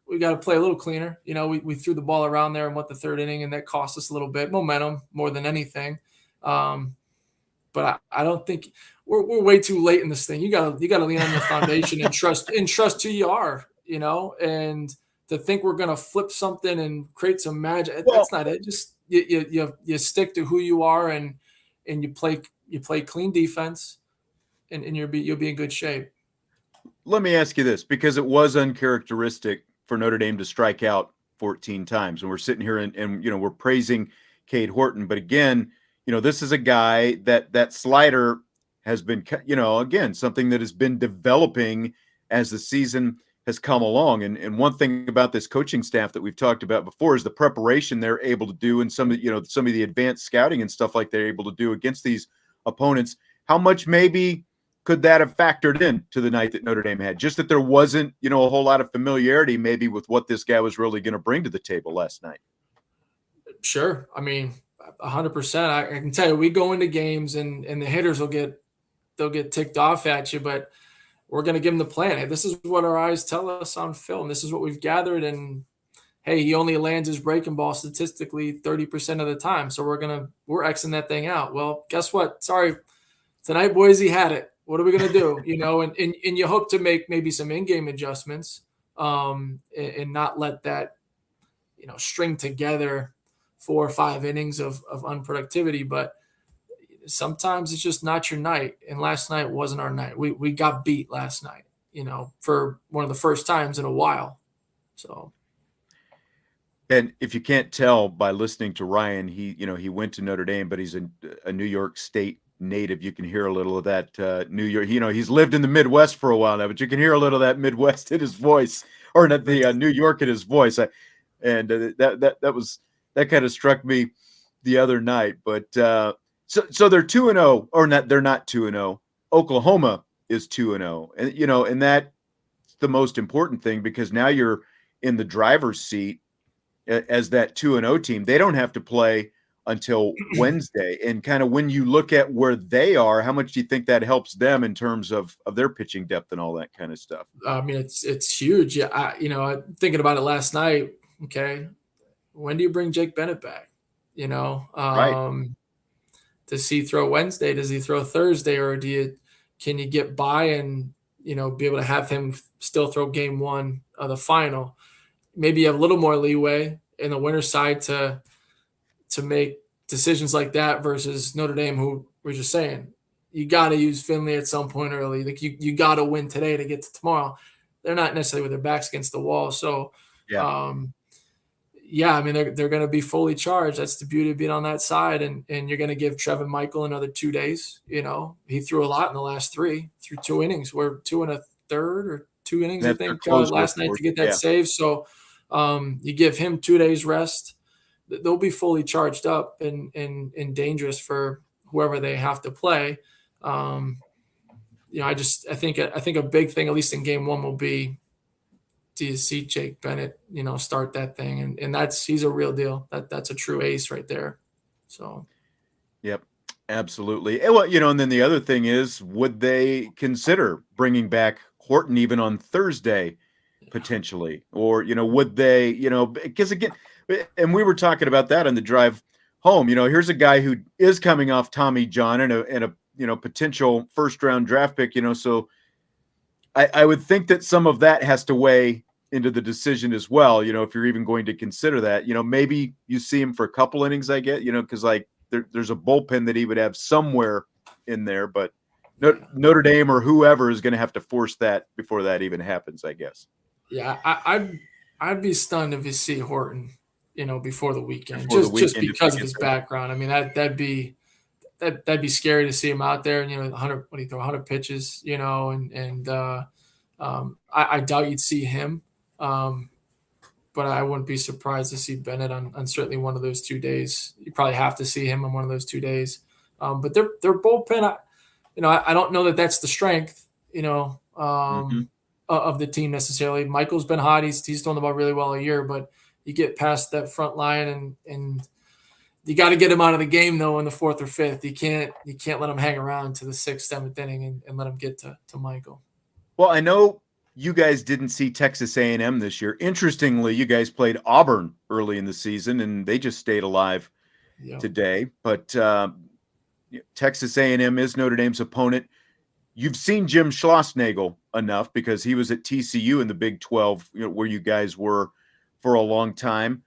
Speaker 3: We got to play a little cleaner. We threw the ball around there in the third inning, and that cost us a little bit momentum more than anything. But I don't think we're way too late in this thing. You gotta lean on your foundation and trust who you are, and to think we're gonna flip something and create some magic. That's not it. Just you stick to who you are and you play clean defense and you'll be in good shape.
Speaker 1: Let me ask you this, because it was uncharacteristic for Notre Dame to strike out 14 times, and we're sitting here and we're praising Cade Horton, but again, this is a guy that slider has been, again, something that has been developing as the season has come along. And one thing about this coaching staff that we've talked about before is the preparation they're able to do and some of the advanced scouting and stuff like they're able to do against these opponents. How much maybe could that have factored in to the night that Notre Dame had? Just that there wasn't, a whole lot of familiarity maybe with what this guy was really going to bring to the table last night.
Speaker 3: Sure. I mean, 100%. I can tell you, we go into games and the hitters they'll get ticked off at you, but we're going to give him the plan. Hey, this is what our eyes tell us on film. This is what we've gathered. And hey, he only lands his breaking ball statistically 30% of the time. So we're Xing that thing out. Well, guess what? Sorry, tonight, Boise had it. What are we going to do? And you hope to make maybe some in-game adjustments and not let that, string together 4 or 5 innings of unproductivity. But sometimes it's just not your night. And last night wasn't our night. We got beat last night, for one of the first times in a while. So.
Speaker 1: And if you can't tell by listening to Ryan, he went to Notre Dame, but he's a New York State native. You can hear a little of that New York. He's lived in the Midwest for a while now, but you can hear a little of that Midwest in his voice, or not the New York in his voice. That kind of struck me the other night. But so they're 2-0, or not? They're not 2-0. Oklahoma is 2-0, and that's the most important thing, because now you're in the driver's seat as that 2-0 team. They don't have to play until Wednesday. And kind of when you look at where they are, how much do you think that helps them in terms of their pitching depth and all that kind of stuff?
Speaker 3: I mean, it's huge. Yeah, thinking about it last night. Okay, when do you bring Jake Bennett back?
Speaker 1: Right.
Speaker 3: Does he throw Wednesday? Does he throw Thursday? Or can you get by and be able to have him still throw game 1 of the final? Maybe you have a little more leeway in the winter side to make decisions like that versus Notre Dame, who we're just saying, you got to use Finley at some point early. Like you got to win today to get to tomorrow. They're not necessarily with their backs against the wall. So,
Speaker 1: yeah.
Speaker 3: I mean, they're going to be fully charged. That's the beauty of being on that side. And you're going to give Trevin Michael another 2 days. He threw a lot in the last 3, through 2 innings. We're 2 1/3 or 2 innings, I think, last night to get that save. So you give him 2 days rest. They'll be fully charged up and dangerous for whoever they have to play. I think a big thing, at least in game 1, will be, do you see Jake Bennett, start that thing? And he's a real deal. That's a true ace right there. So.
Speaker 1: Yep, absolutely. And and then the other thing is, would they consider bringing back Horton even on Thursday, potentially? Or, would they, because again, and we were talking about that on the drive home, here's a guy who is coming off Tommy John and a potential first-round draft pick, so I would think that some of that has to weigh into the decision as well, if you're even going to consider that. Maybe you see him for a couple innings, I get, because there's a bullpen that he would have somewhere in there, but Notre Dame or whoever is going to have to force that before that even happens, I guess.
Speaker 3: Yeah, I'd be stunned if you see Horton, before the weekend,
Speaker 1: just
Speaker 3: because of his background. I mean, that'd be scary to see him out there. 100, what do you throw, 100 pitches, I doubt you'd see him. But I wouldn't be surprised to see Bennett on certainly one of those 2 days. You probably have to see him on one of those 2 days. But their bullpen, I don't know that that's the strength, of the team necessarily. Michael's been hot. He's thrown the ball really well a year, but you get past that front line and you got to get him out of the game though in the 4th or 5th. You can't let him hang around to the 6th, 7th inning and let him get to Michael.
Speaker 1: Well, I know you guys didn't see Texas A&M this year. Interestingly, you guys played Auburn early in the season, and they just stayed alive today. But Texas A&M is Notre Dame's opponent. You've seen Jim Schlossnagle enough because he was at TCU in the Big 12, where you guys were for a long time.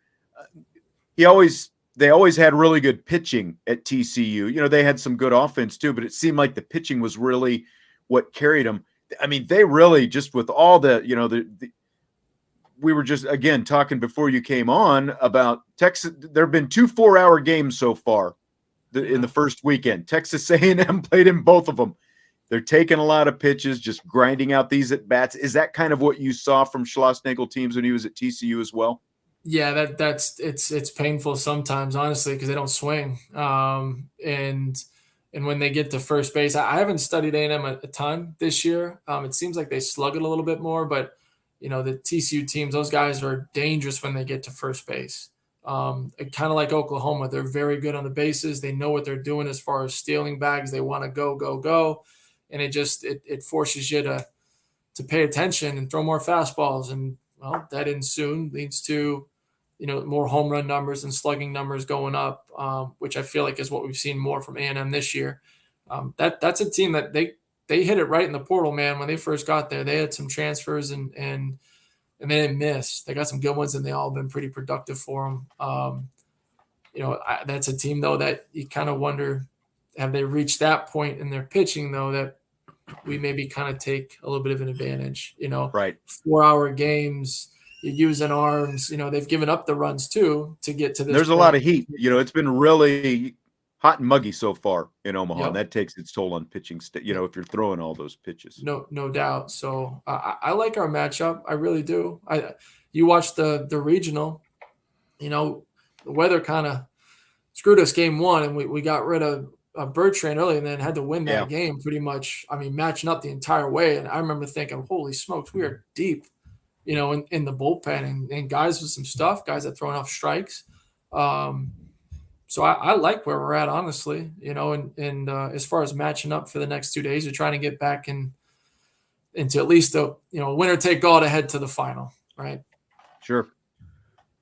Speaker 1: They always had really good pitching at TCU. They had some good offense too, but it seemed like the pitching was really what carried them. I mean, they really just, with all we were just, again, talking before you came on about Texas. There have been 2 4-hour games so far in the first weekend. Texas A&M played in both of them. They're taking a lot of pitches, just grinding out these at-bats. Is that kind of what you saw from Schlossnagle teams when he was at TCU as well?
Speaker 3: Yeah, it's painful sometimes, honestly, because they don't swing. And when they get to first base, I haven't studied A&M a ton this year. It seems like they slug it a little bit more, but the TCU teams, those guys are dangerous when they get to first base. Kind of like Oklahoma, they're very good on the bases. They know what they're doing as far as stealing bags. They want to go, and it forces you to pay attention and throw more fastballs. And well, that in soon leads to, more home run numbers and slugging numbers going up, which I feel like is what we've seen more from A&M this year. That's a team that they hit it right in the portal, man. When they first got there, they had some transfers and they didn't miss. They got some good ones, and they all been pretty productive for them. That's a team though that you kind of wonder, have they reached that point in their pitching though that we maybe kind of take a little bit of an advantage?
Speaker 1: Right.
Speaker 3: 4-hour games. You're using arms, they've given up the runs too to get to this.
Speaker 1: There's a lot of heat. It's been really hot and muggy so far in Omaha, and that takes its toll on pitching. If you're throwing all those pitches,
Speaker 3: no doubt. So I like our matchup. I really do. You watched the regional. The weather kind of screwed us game one, and we got rid of Bertrand early, and then had to win that game pretty much. I mean, matching up the entire way. And I remember thinking, "Holy smokes, we are deep." In the bullpen and guys with some stuff, guys that throw enough strikes. So I like where we're at, honestly, and as far as matching up for the next 2 days, we're trying to get back into at least a, winner take all to head to the final, right?
Speaker 1: Sure.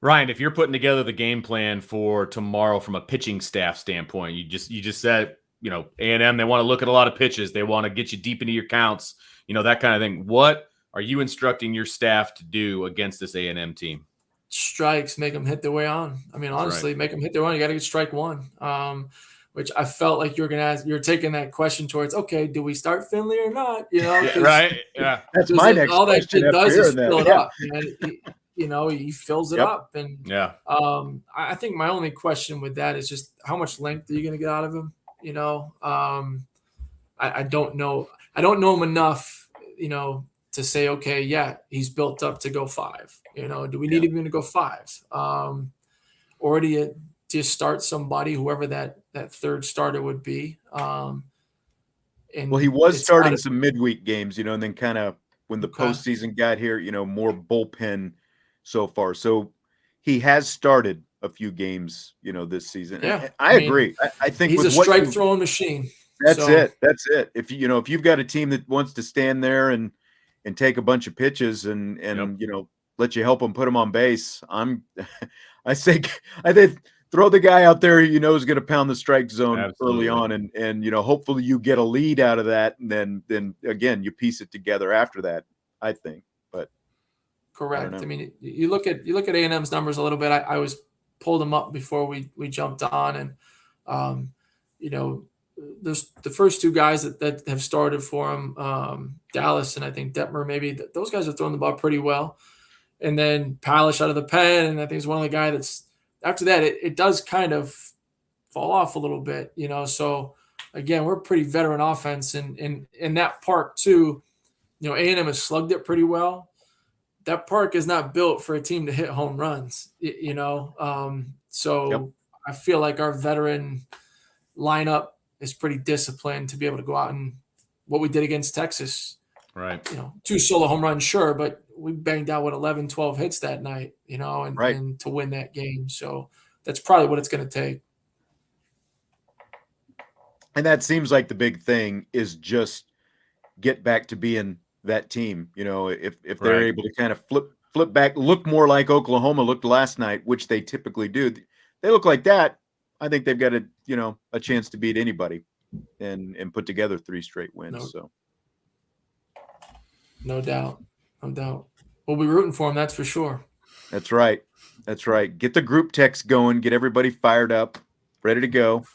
Speaker 2: Ryan, if you're putting together the game plan for tomorrow from a pitching staff standpoint, you just said, A&M, they want to look at a lot of pitches. They want to get you deep into your counts, that kind of thing. What are you instructing your staff to do against this A&M team?
Speaker 3: Strikes, make them hit their way on. I mean, honestly, make them hit their way on. You got to get strike one, which I felt like you were going to ask. You're taking that question towards, okay, do we start Finley or not?
Speaker 2: Right. Yeah.
Speaker 1: That's my next
Speaker 3: all that
Speaker 1: question.
Speaker 3: All that shit does is fill it up. Man. He fills it up. And I think my only question with that is just how much length are you going to get out of him? I don't know. I don't know him enough, to say, okay, yeah, he's built up to go 5. Do we need him to go 5? Or do you just start somebody, whoever that third starter would be? And
Speaker 1: he was starting some midweek games, and then kind of when the postseason got here, more bullpen so far. So he has started a few games, this season.
Speaker 3: Yeah,
Speaker 1: I agree. I think
Speaker 3: he's a strike throwing machine.
Speaker 1: That's it. That's it. If you've got a team that wants to stand there and take a bunch of pitches and let you help them put them on base, I think throw the guy out there who is going to pound the strike zone early on, and hopefully you get a lead out of that, and then again you piece it together after that. I think, but
Speaker 3: correct. I mean, you look at A&M's numbers a little bit. I was pulled them up before we jumped on, and there's the first 2 guys that have started for him, Dallas and I think Detmer, maybe those guys are throwing the ball pretty well. And then Palish out of the pen, and I think he's one of the guys that's after that, it does kind of fall off a little bit, So again, we're a pretty veteran offense, and in that park too, A&M has slugged it pretty well. That park is not built for a team to hit home runs, So I feel like our veteran lineup is pretty disciplined to be able to go out and what we did against Texas.
Speaker 2: Right.
Speaker 3: 2 solo home runs, sure, but we banged out 11, 12 hits that night, and to win that game. So that's probably what it's going to take.
Speaker 1: And that seems like the big thing is just get back to being that team. If they're able to kind of flip back, look more like Oklahoma looked last night, which they typically do. They look like that. I think they've got a chance to beat anybody and put together 3 straight wins.
Speaker 3: No doubt. We'll be rooting for them, that's for sure.
Speaker 1: That's right. Get the group text going. Get everybody fired up, ready to go.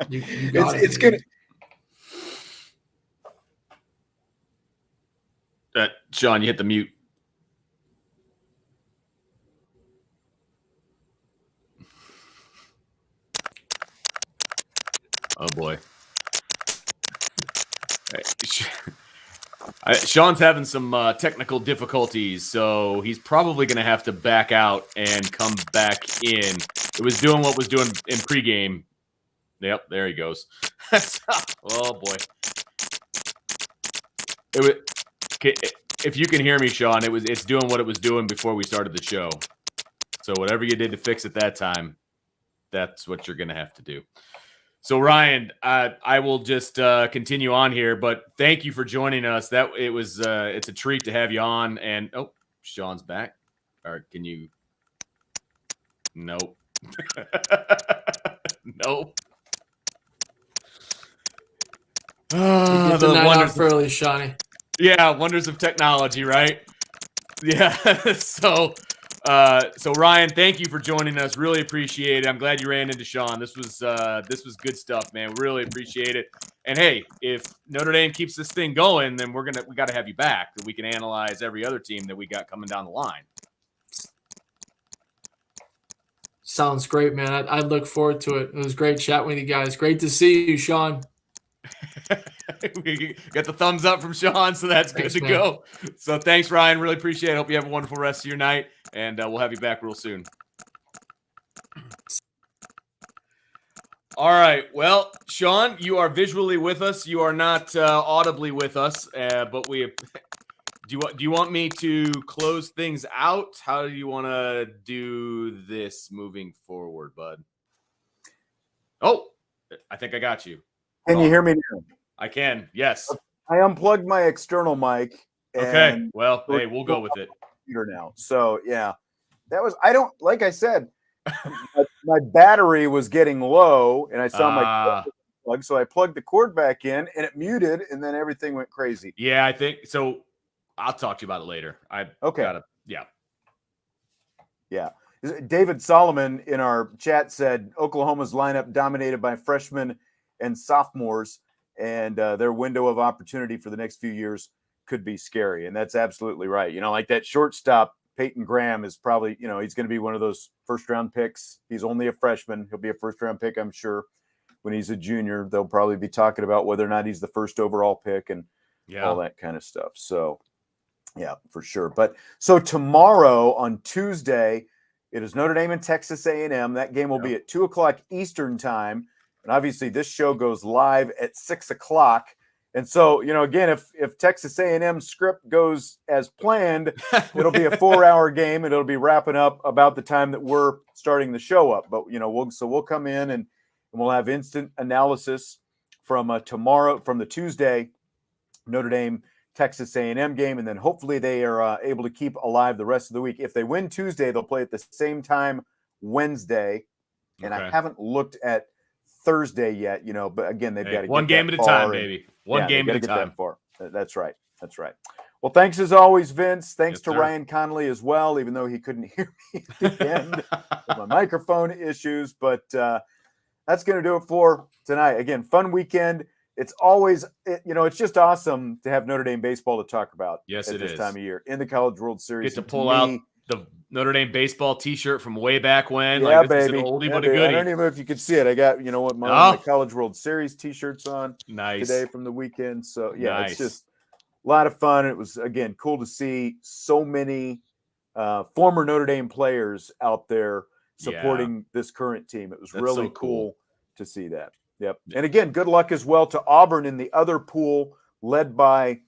Speaker 3: you got
Speaker 1: it's gonna.
Speaker 2: Sean, you hit the mute. Oh boy. Sean's having some technical difficulties, so he's probably going to have to back out and come back in. It was doing what it was doing in pregame. Yep, there he goes. Oh boy. If you can hear me, Sean, it's doing what it was doing before we started the show. So whatever you did to fix it that time, that's what you're going to have to do. So Ryan, I will just continue on here, but thank you for joining us. It's a treat to have you on. And Sean's back. Or can you? Nope. Nope.
Speaker 3: You get the night off early, Shawnee.
Speaker 2: Yeah, wonders of technology, right? Yeah. So Ryan, thank you for joining us. Really appreciate it. I'm glad you ran into Sean. This was good stuff, man. We really appreciate it. And hey, if Notre Dame keeps this thing going, then we got to have you back so we can analyze every other team that we got coming down the line.
Speaker 3: Sounds great, man. I look forward to it. It was great chatting with you guys. Great to see you, Sean.
Speaker 2: We got the thumbs up from Sean, so that's good to go. So thanks, Ryan. Really appreciate it. Hope you have a wonderful rest of your night, and we'll have you back real soon. All right. Well, Sean, you are visually with us. You are not audibly with us, but we. Do you want me to close things out? How do you want to do this moving forward, bud? Oh, I think I got you.
Speaker 1: Can you hear me now?
Speaker 2: I can. Yes.
Speaker 1: I unplugged my external mic.
Speaker 2: Okay. Well, hey, we'll go with it.
Speaker 1: Now. So yeah, like I said, my battery was getting low and I saw my plug. So I plugged the cord back in and it muted and then everything went crazy.
Speaker 2: Yeah, I think so. I'll talk to you about it later.
Speaker 1: Yeah. David Solomon in our chat said Oklahoma's lineup dominated by freshmen and sophomores, and their window of opportunity for the next few years could be scary. And that's absolutely right. Like that shortstop, Peyton Graham is probably, he's going to be one of those first-round picks. He's only a freshman. He'll be a first-round pick, I'm sure. When he's a junior, they'll probably be talking about whether or not he's the first overall pick and all that kind of stuff. So, yeah, for sure. But so tomorrow on Tuesday, it is Notre Dame and Texas A&M. That game will be at 2:00 Eastern time. And obviously this show goes live at 6:00. And so, again, if Texas A&M script goes as planned, it'll be a 4-hour game and it'll be wrapping up about the time that we're starting the show up. But, we'll come in and we'll have instant analysis from tomorrow, from the Tuesday Notre Dame Texas A&M game. And then hopefully they are able to keep alive the rest of the week. If they win Tuesday, they'll play at the same time Wednesday. And I haven't looked at Thursday yet, but again, they've got to get
Speaker 2: one game at a time, baby. One game at a time.
Speaker 1: That's right. Well, thanks as always, Vince. Thanks to Ryan Connolly as well, even though he couldn't hear me at the end with my microphone issues. But that's going to do it for tonight. Again, fun weekend. It's always, it's just awesome to have Notre Dame baseball to talk about.
Speaker 2: Yes,
Speaker 1: at this time of year in the College World Series.
Speaker 2: Get to pull out the Notre Dame baseball T-shirt from way back when.
Speaker 1: Yeah,
Speaker 2: like, this
Speaker 1: baby.
Speaker 2: Is an oldie
Speaker 1: yeah,
Speaker 2: but
Speaker 1: baby.
Speaker 2: a goodie.
Speaker 1: I don't even know if you could see it. I got, my College World Series T-shirts on today from the weekend. So, yeah, It's just a lot of fun. It was, again, cool to see so many former Notre Dame players out there supporting this current team. It was really so cool to see that. Yep. And again, good luck as well to Auburn in the other pool, led by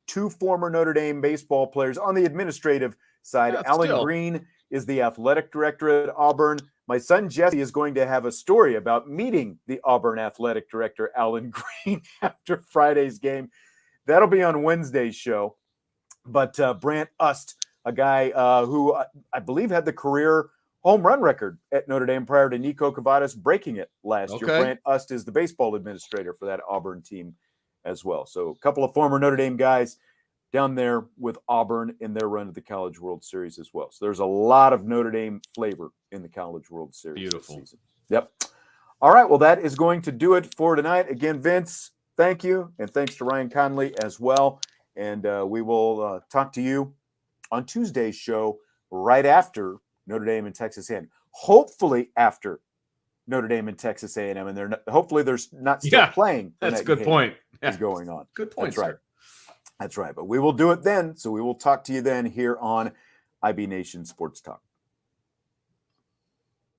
Speaker 1: 2 former Notre Dame baseball players on the administrative side. Alan Green is the athletic director at Auburn. My son Jesse is going to have a story about meeting the Auburn athletic director, Alan Green, after Friday's game. That'll be on Wednesday's show. But Brant Ust, a guy who I believe had the career home run record at Notre Dame prior to Nico Cavadas breaking it last year. Brant Ust is the baseball administrator for that Auburn team as well. So a couple of former Notre Dame guys down there with Auburn in their run to the College World Series as well. So there's a lot of Notre Dame flavor in the College World Series this season. Yep. All right. Well, that is going to do it for tonight. Again, Vince, thank you. And thanks to Ryan Connolly as well. And we will talk to you on Tuesday's show right after Notre Dame and Texas A&M. Hopefully after Notre Dame and Texas A&M, and hopefully they're not still playing.
Speaker 2: That's a good point.
Speaker 1: Is going on.
Speaker 2: Good point.
Speaker 1: That's right. That's right. But we will do it then. So we will talk to you then here on IB Nation Sports Talk.